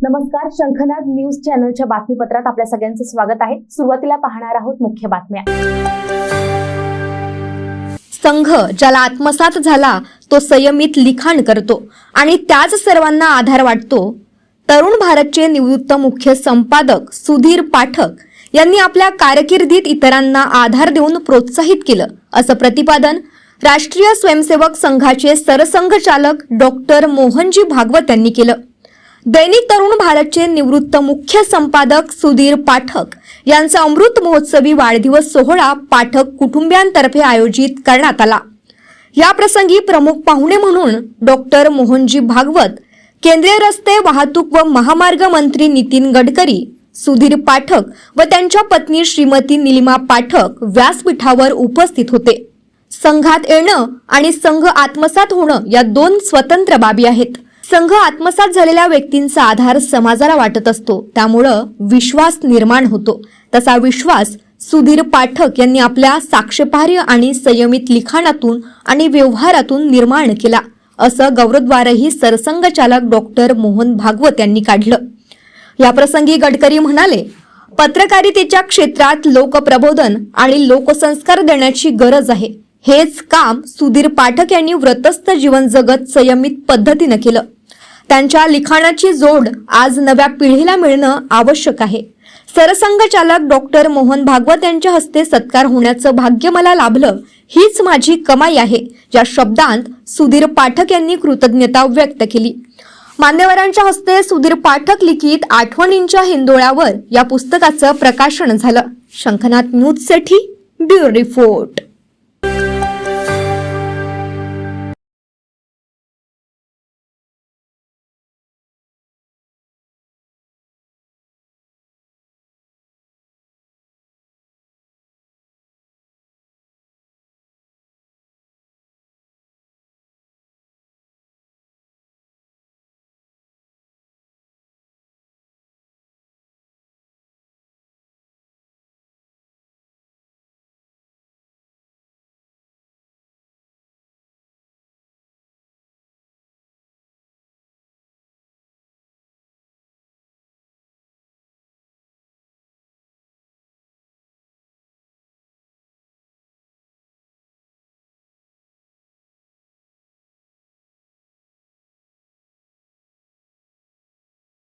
नमस्कार, शंखनाद न्यूज चॅनलच्या बातमीपत्रात आपल्या सगळ्यांचं स्वागत आहे। सुरुवातीला पाहणार आहोत मुख्य बातम्या। संघ ज्याला आत्मसात झाला तो संयमित लिखाण करतो आणि त्याच सर्वांना आधार वाटतो। तरुण भारतचे निवृत्त मुख्य संपादक सुधीर पाठक यांनी आपल्या कारकिर्दीत इतरांना आधार देऊन प्रोत्साहित केलं, असं प्रतिपादन राष्ट्रीय स्वयंसेवक संघाचे सरसंघचालक डॉक्टर मोहनजी भागवत यांनी केलं। दैनिक तरुण भारतचे निवृत्त मुख्य संपादक सुधीर पाठक यांचा अमृत महोत्सवी वाढदिवस सोहळा पाठक कुटुंबियांतर्फे आयोजित करण्यात आला। या प्रसंगी प्रमुख पाहुणे म्हणून डॉक्टर मोहनजी भागवत, केंद्रीय रस्ते वाहतूक व महामार्ग मंत्री नितीन गडकरी, सुधीर पाठक व त्यांच्या पत्नी श्रीमती निलिमा पाठक व्यासपीठावर उपस्थित होते। संघात येणं आणि संघ आत्मसात होणं या दोन स्वतंत्र बाबी आहेत। संघ आत्मसात झालेल्या व्यक्तींचा आधार समाजाला वाटत असतो, त्यामुळे विश्वास निर्माण होतो। तसा विश्वास सुधीर पाठक यांनी आपल्या साक्षेपार्ह आणि संयमित लिखाणातून आणि व्यवहारातून निर्माण केला, असं गौरवद्वारही सरसंघचालक डॉक्टर मोहन भागवत यांनी काढलं। या प्रसंगी गडकरी म्हणाले, पत्रकारितेच्या क्षेत्रात लोकप्रबोधन आणि लोकसंस्कार देण्याची गरज आहे। हेच काम सुधीर पाठक यांनी व्रतस्थ जीवन जगत संयमित पद्धतीने केलं। त्यांच्या लिखाणाची जोड आज नव्या पिढीला मिळणं आवश्यक आहे। सरसंघचालक डॉक्टर मोहन भागवत यांच्या हस्ते सत्कार होण्याचं भाग्य मला लाभलं, हीच माझी कमाई आहे, या शब्दांत सुधीर पाठक यांनी कृतज्ञता व्यक्त केली। मान्यवरांच्या हस्ते सुधीर पाठक लिखित आठवणींच्या हिंदोळ्यावर या पुस्तकाचं प्रकाशन झालं। शंखनाद न्यूजसाठी ब्युरो रिपोर्ट।